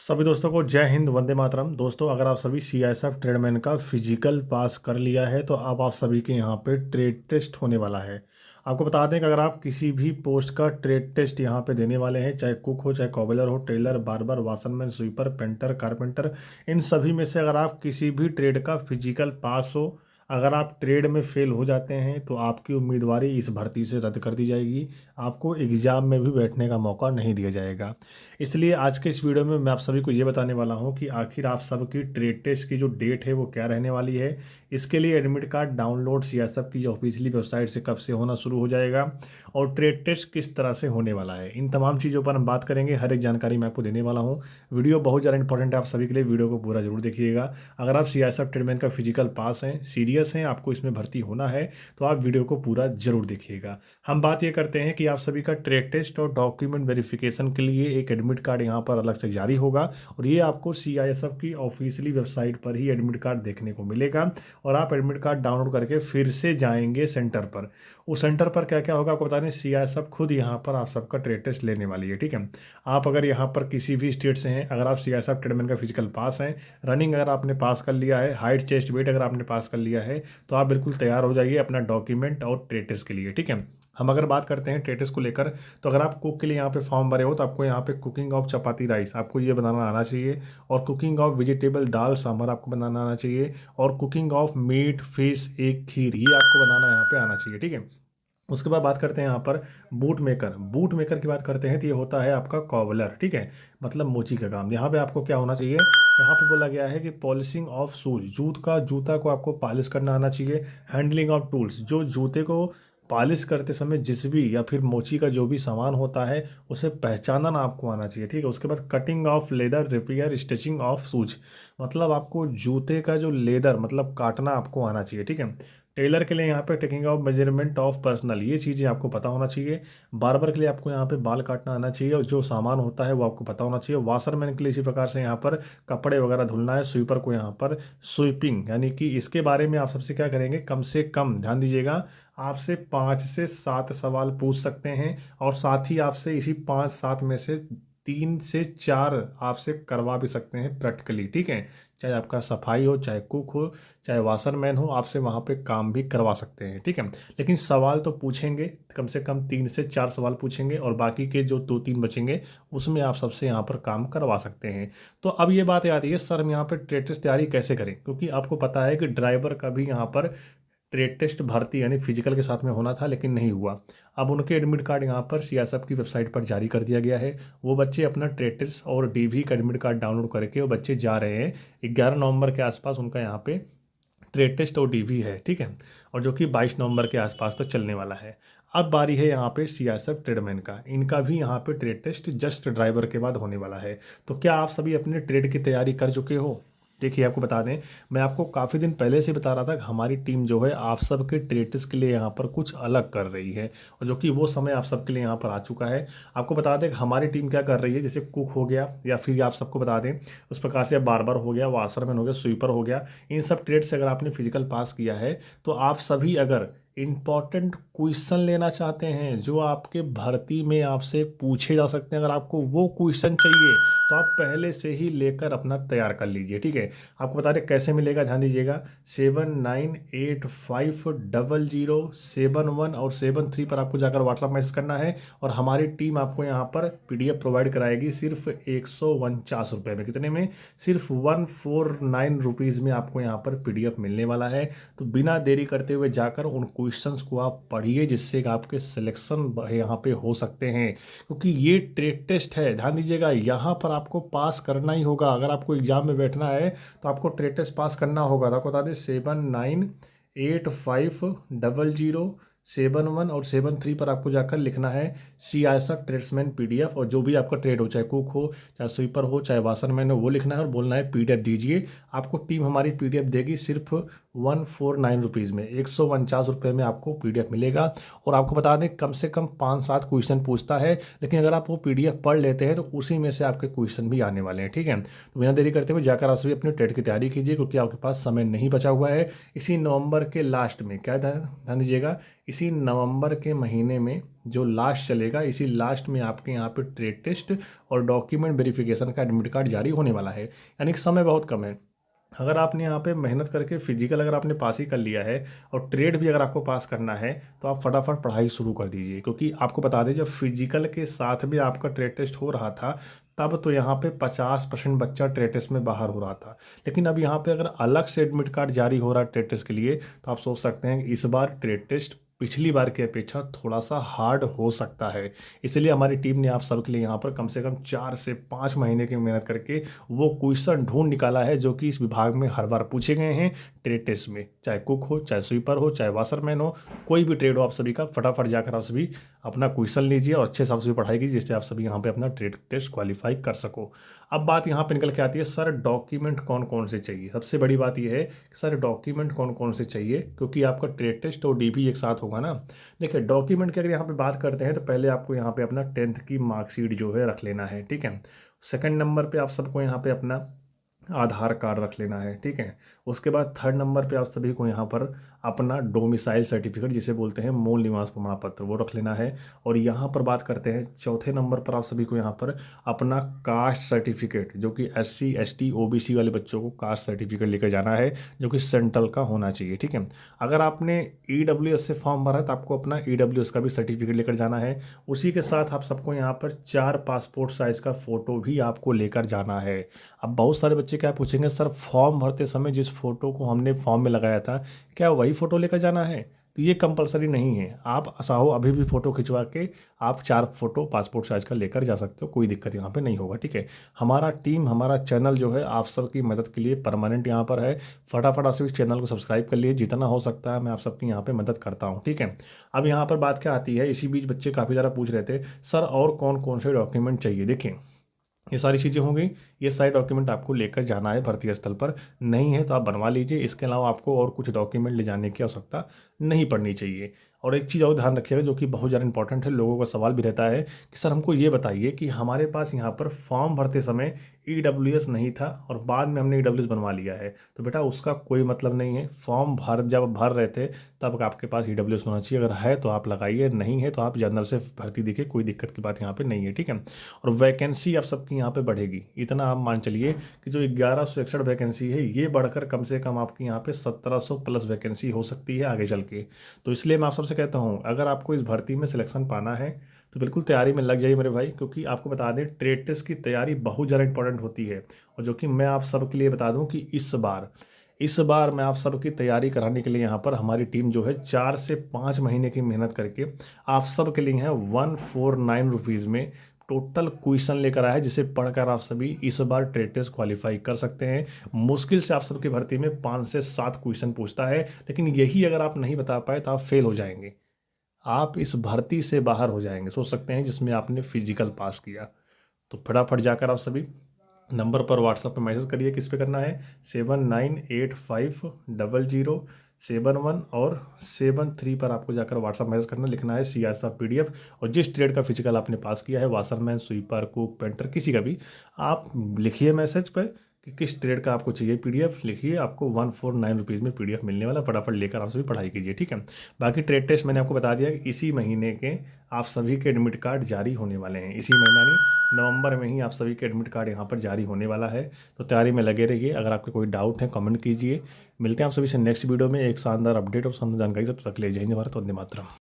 सभी दोस्तों को जय हिंद, वंदे मातरम। दोस्तों, अगर आप सभी सीआईएसएफ ट्रेडमैन का फिजिकल पास कर लिया है तो अब आप सभी के यहाँ पे ट्रेड टेस्ट होने वाला है। आपको बता दें कि अगर आप किसी भी पोस्ट का ट्रेड टेस्ट यहाँ पे देने वाले हैं, चाहे कुक हो, चाहे कॉबलर हो, tailor, barber, washerman, sweeper, painter, carpenter, इन सभी में से अगर आप किसी भी ट्रेड का फिजिकल पास हो, अगर आप ट्रेड में फेल हो जाते हैं तो आपकी उम्मीदवारी इस भर्ती से रद्द कर दी जाएगी। आपको एग्ज़ाम में भी बैठने का मौका नहीं दिया जाएगा। इसलिए आज के इस वीडियो में मैं आप सभी को ये बताने वाला हूँ कि आखिर आप सबकी ट्रेड टेस्ट की जो डेट है वो क्या रहने वाली है। इसके लिए एडमिट कार्ड डाउनलोड सीआईएसएफ की जो ऑफिशियली वेबसाइट से कब से होना शुरू हो जाएगा और ट्रेड टेस्ट किस तरह से होने वाला है, इन तमाम चीज़ों पर हम बात करेंगे। हर एक जानकारी मैं आपको देने वाला हूँ। वीडियो बहुत ज़्यादा इंपॉर्टेंट है आप सभी के लिए, वीडियो को पूरा जरूर देखिएगा। अगर आप सीआईएसएफ ट्रेडमैन का फिजिकल पास हैं, सीरियस हैं, आपको इसमें भर्ती होना है तो आप वीडियो को पूरा जरूर देखिएगा। हम बात ये करते हैं कि आप सभी का ट्रेड टेस्ट और डॉक्यूमेंट वेरिफिकेशन के लिए एक एडमिट कार्ड यहाँ पर अलग से जारी होगा और ये आपको सीआईएसएफ की ऑफिशियली वेबसाइट पर ही एडमिट कार्ड देखने को मिलेगा और आप एडमिट कार्ड डाउनलोड करके फिर से जाएंगे सेंटर पर। उस सेंटर पर क्या क्या होगा आपको बता दें, सीआईएसएफ खुद यहाँ पर आप सबका ट्रेड टेस्ट लेने वाली है। ठीक है, आप अगर यहाँ पर किसी भी स्टेट से हैं, अगर आप सीआईएसएफ ट्रेडमैन का फिजिकल पास हैं, रनिंग अगर आपने पास कर लिया है, हाइट चेस्ट वेट अगर आपने पास कर लिया है तो आप बिल्कुल तैयार हो जाइए अपना डॉक्यूमेंट और ट्रेड टेस्ट के लिए। ठीक है, हम अगर बात करते हैं ट्रेड टेस्ट को लेकर तो अगर आप कुक के लिए यहाँ पे फॉर्म भरे हो तो आपको यहाँ पे कुकिंग ऑफ चपाती राइस आपको ये बनाना आना चाहिए और कुकिंग ऑफ वेजिटेबल दाल सांभर आपको बनाना आना चाहिए और कुकिंग ऑफ मीट फिश एक खीर ये आपको बनाना यहाँ पे आना चाहिए। ठीक है, उसके बाद बात करते हैं यहाँ पर बूट मेकर की बात करते हैं तो ये होता है आपका कॉबलर। ठीक है, मतलब मोची का काम। यहाँ पे आपको क्या होना चाहिए, यहाँ पे बोला गया है कि पॉलिशिंग ऑफ शूज, जूता को आपको पॉलिश करना आना चाहिए। हैंडलिंग ऑफ टूल्स, जो जूते को पॉलिश करते समय जिस भी या फिर मोची का जो भी सामान होता है उसे पहचानना आपको आना चाहिए। ठीक है, उसके बाद cutting of leather, repair stitching of shoes, मतलब आपको जूते का जो लेदर मतलब काटना आपको आना चाहिए। ठीक है, टेलर के लिए यहाँ पे taking of measurement of personal, ये चीज़ें आपको पता होना चाहिए। बार्बर के लिए आपको यहाँ पे बाल काटना आना चाहिए और जो सामान होता है वो आपको पता होना चाहिए। वाशरमैन के लिए इसी प्रकार से यहाँ पर कपड़े वगैरह धुलना है। स्वीपर को यहाँ पर स्वीपिंग, यानी कि इसके बारे में आप सबसे क्या करेंगे, कम से कम ध्यान दीजिएगा, आपसे 5 से 7 सवाल पूछ सकते हैं और साथ ही आपसे इसी 5-7 में से 3 से 4 आपसे करवा भी सकते हैं प्रैक्टिकली। ठीक है, चाहे आपका सफाई हो, चाहे कुक हो, चाहे वाशरमैन हो, आपसे वहाँ पे काम भी करवा सकते हैं। ठीक है, लेकिन सवाल तो पूछेंगे, कम से कम 3 से 4 सवाल पूछेंगे और बाकी के जो 2-3 बचेंगे उसमें आप सबसे यहाँ पर काम करवा सकते हैं। तो अब ये बात आती है, सर हम यहाँ पर ट्रेड टेस्ट तैयारी कैसे करें, क्योंकि आपको पता है कि ड्राइवर का भी यहाँ पर ट्रेड टेस्ट भर्ती यानी फिजिकल के साथ में होना था लेकिन नहीं हुआ। अब उनके एडमिट कार्ड यहाँ पर सीआईएसएफ की वेबसाइट पर जारी कर दिया गया है। वो बच्चे अपना ट्रेड टेस्ट और डीवी का एडमिट कार्ड डाउनलोड करके वो बच्चे जा रहे हैं। 11 नवंबर के आसपास उनका यहाँ पे ट्रेड टेस्ट और डीवी है। ठीक है, और जो कि 22 नवंबर के आसपास तक चलने वाला है। अब बारी है यहाँ पे सीआईएसएफ ट्रेडमैन का, इनका भी यहाँ पे ट्रेड टेस्ट जस्ट ड्राइवर के बाद होने वाला है। तो क्या आप सभी अपने ट्रेड की तैयारी कर चुके हो? देखिए, आपको बता दें, मैं आपको काफ़ी दिन पहले से बता रहा था कि हमारी टीम जो है आप सबके ट्रेड टेस्ट के लिए यहाँ पर कुछ अलग कर रही है और जो कि वो समय आप सबके लिए यहाँ पर आ चुका है। आपको बता दें कि हमारी टीम क्या कर रही है, जैसे कुक हो गया या फिर आप सबको बता दें उस प्रकार से बार्बर हो गया, वाशरमैन हो गया, स्वीपर हो गया, इन सब ट्रेड से अगर आपने फिजिकल पास किया है तो आप सभी अगर इम्पॉर्टेंट क्वेश्चन लेना चाहते हैं जो आपके भर्ती में आपसे पूछे जा सकते हैं, अगर आपको वो क्वेश्चन चाहिए तो आप पहले से ही लेकर अपना तैयार कर लीजिए। ठीक है, आपको बता दें कैसे मिलेगा, ध्यान दीजिएगा। 79850071 और 73 पर आपको जाकर व्हाट्सअप मैसेज करना है और हमारी टीम आपको यहाँ पर पीडीएफ प्रोवाइड कराएगी सिर्फ 149 रुपये में। कितने में? सिर्फ 149 रुपीज़ में आपको यहाँ पर पीडीएफ मिलने वाला है। तो बिना देरी करते हुए जाकर उन क्वेश्चंस को आप पढ़िए जिससे आपके सिलेक्शन यहाँ पे हो सकते हैं, क्योंकि ये ट्रेड टेस्ट है। ध्यान दीजिएगा, यहाँ पर आपको पास करना ही होगा। अगर आपको एग्जाम में बैठना है तो आपको ट्रेड टेस्ट पास करना होगा। तो आपको बता दें 79850071 और 73 पर आपको जाकर लिखना है सीआईएसएफ ट्रेड्समैन पीडीएफ, और जो भी आपका ट्रेड हो, चाहे कुक हो, चाहे स्वीपर हो, चाहे वाशरमैन हो, वो लिखना है और बोलना है पीडीएफ दीजिए। आपको टीम हमारी पीडीएफ देगी सिर्फ 149 रुपीज़ में, 149 रुपये में आपको पीडीएफ मिलेगा। और आपको बता दें कम से कम 5-7 क्वेश्चन पूछता है, लेकिन अगर आप वो पीडीएफ पढ़ लेते हैं तो उसी में से आपके क्वेश्चन भी आने वाले हैं। ठीक है, तो बिना देरी करते हुए जाकर आप सभी अपने टेट की तैयारी कीजिए, क्योंकि आपके पास समय नहीं बचा हुआ है। इसी नवंबर के लास्ट में क्या ध्यान दीजिएगा, इसी नवंबर के महीने में जो लास्ट चलेगा, इसी लास्ट में आपके यहाँ पे ट्रेड टेस्ट और डॉक्यूमेंट वेरिफिकेशन का एडमिट कार्ड जारी होने वाला है। यानी कि समय बहुत कम है। अगर आपने यहाँ पे मेहनत करके फिजिकल अगर आपने पास ही कर लिया है और ट्रेड भी अगर आपको पास करना है तो आप फटाफट पढ़ाई शुरू कर दीजिए, क्योंकि आपको बता दें जब फिजिकल के साथ भी आपका ट्रेड टेस्ट हो रहा था तब तो यहाँ पे 50% बच्चा ट्रेड टेस्ट में बाहर हो रहा था। लेकिन अब यहाँ पे अगर अलग से एडमिट कार्ड जारी हो रहा है ट्रेड टेस्ट के लिए, तो आप सोच सकते हैं कि इस बार ट्रेड टेस्ट पिछली बार की अपेक्षा थोड़ा सा हार्ड हो सकता है। इसलिए हमारी टीम ने आप सबके लिए यहाँ पर कम से कम 4 से 5 महीने की मेहनत करके वो क्वेश्चन ढूंढ निकाला है जो कि इस विभाग में हर बार पूछे गए हैं ट्रेड टेस्ट में। चाहे कुक हो, चाहे स्वीपर हो, चाहे वाशरमैन हो, कोई भी ट्रेड हो आप सभी का, फटाफट जाकर आप सभी अपना क्वेश्चन लीजिए और अच्छे से आप सभी पढ़ाई कीजिए, जिससे आप सभी यहाँ पे अपना ट्रेड टेस्ट क्वालिफाई कर सको। अब बात यहाँ पे निकल के आती है, सर डॉक्यूमेंट कौन कौन से चाहिए। सबसे बड़ी बात यह है कि सर डॉक्यूमेंट कौन कौन से चाहिए, क्योंकि आपका ट्रेड टेस्ट और डीपी एक साथ होगा ना। देखिए डॉक्यूमेंट की अगर यहाँ पे बात करते हैं तो पहले आपको यहाँ पे अपना 10th की मार्कशीट जो है रख लेना है, ठीक है। सेकंड नंबर पे आप सबको यहाँ पे अपना आधार कार्ड रख लेना है, ठीक है। उसके बाद थर्ड नंबर पे आप सभी को यहाँ पर अपना डोमिसाइल सर्टिफिकेट, जिसे बोलते हैं मूल निवास प्रमाण पत्र, वो रख लेना है। और यहाँ पर बात करते हैं चौथे नंबर पर आप सभी को यहाँ पर अपना कास्ट सर्टिफिकेट, जो कि SC ST OBC वाले बच्चों को कास्ट सर्टिफिकेट लेकर जाना है, जो कि सेंट्रल का होना चाहिए, ठीक है। अगर आपने EWS से फॉर्म भरा है तो आपको अपना EWS का भी सर्टिफिकेट लेकर जाना है। उसी के साथ आप सबको यहाँ पर 4 पासपोर्ट साइज़ का फ़ोटो भी आपको लेकर जाना है। अब बहुत सारे बच्चे क्या पूछेंगे, सर फॉर्म भरते समय जिस फ़ोटो को हमने फॉर्म में लगाया था क्या वही फ़ोटो लेकर जाना है। तो ये कंपलसरी नहीं है, आप चाहो अभी भी फ़ोटो खिंचवा के आप 4 फोटो पासपोर्ट साइज़ का लेकर जा सकते हो, कोई दिक्कत यहाँ पे नहीं होगा, ठीक है। हमारा टीम, हमारा चैनल जो है आप सबकी मदद के लिए परमानेंट यहाँ पर है। फटाफट आप सभी चैनल को सब्सक्राइब कर लिए, जितना हो सकता है मैं आप सबकी यहाँ पे मदद करता हूँ, ठीक है। अब यहाँ पर बात क्या आती है, इसी बीच बच्चे काफ़ी ज़्यादा पूछ रहे थे सर और कौन कौन से डॉक्यूमेंट चाहिए। देखिए ये सारी चीज़ें हो गई, ये सारे डॉक्यूमेंट आपको लेकर जाना है भर्ती स्थल पर, नहीं है तो आप बनवा लीजिए। इसके अलावा आपको और कुछ डॉक्यूमेंट ले जाने की आवश्यकता नहीं पड़नी चाहिए। और एक चीज़ और ध्यान रखिएगा जो कि बहुत ज़्यादा इंपॉर्टेंट है, लोगों का सवाल भी रहता है कि सर हमको ये बताइए कि हमारे पास यहाँ पर फॉर्म भरते समय EWS नहीं था और बाद में हमने EWS बनवा लिया है। तो बेटा उसका कोई मतलब नहीं है, फॉर्म जब भर रहे थे तब आपके पास EWS होना चाहिए। अगर है तो आप लगाइए, नहीं है तो आप जनरल से भर्ती देखिए, कोई दिक्कत की बात यहाँ पे नहीं है, ठीक है। और वैकेंसी आप सबकी यहाँ पे बढ़ेगी, इतना आप मान चलिए कि जो 1161 वैकेंसी है ये बढ़कर कम से कम आपकी यहाँ पे 1700 प्लस वैकेंसी हो सकती है आगे चल के। तो इसलिए मैं आप सबसे कहता हूँ अगर आपको इस भर्ती में सिलेक्शन पाना है तो बिल्कुल तैयारी में लग जाइए मेरे भाई, क्योंकि आपको बता दें ट्रेड टेस्ट की तैयारी बहुत ज़्यादा इंपॉर्टेंट होती है। और जो कि मैं आप सबके लिए बता दूं कि इस बार मैं आप सबकी तैयारी कराने के लिए यहाँ पर हमारी टीम जो है 4 से 5 महीने की मेहनत करके आप सब के लिए है 149 रुपीज़ में टोटल क्वेश्चन लेकर आया है, जिसे पढ़कर आप सभी इस बार ट्रेड टेस्ट क्वालिफाई कर सकते हैं। मुश्किल से आप सबकी भर्ती में 5 से 7 क्वेश्चन पूछता है, लेकिन यही अगर आप नहीं बता पाए तो आप फेल हो जाएंगे, आप इस भर्ती से बाहर हो जाएंगे, सोच सकते हैं, जिसमें आपने फिजिकल पास किया। तो फटाफट जाकर आप सभी नंबर पर व्हाट्सएप पर मैसेज करिए, किस पे करना है 79850071 और 73 पर आपको जाकर व्हाट्सएप मैसेज करना, लिखना है CSF PDF। और जिस ट्रेड का फिजिकल आपने पास किया है, वाशरमैन, स्वीपर, कुक, पेंटर, किसी का भी, आप लिखिए मैसेज पर कि किस ट्रेड का आपको चाहिए PDF लिखिए, आपको 149 रुपीज़ में PDF मिलने वाला, फटाफट लेकर आप सभी पढ़ाई कीजिए, ठीक है। बाकी ट्रेड टेस्ट मैंने आपको बता दिया कि इसी महीने के आप सभी के एडमिट कार्ड जारी होने वाले हैं, इसी महीना नहीं नवंबर में ही आप सभी के एडमिट कार्ड यहाँ पर जारी होने वाला है। तो तैयारी में लगे रहिए, अगर आपके कोई डाउट है कमेंट कीजिए। मिलते हैं आप सभी से नेक्स्ट वीडियो में एक शानदार अपडेट और शानदार जानकारी से, तब तक ले जय हिंद, भारत वंदे मातरम।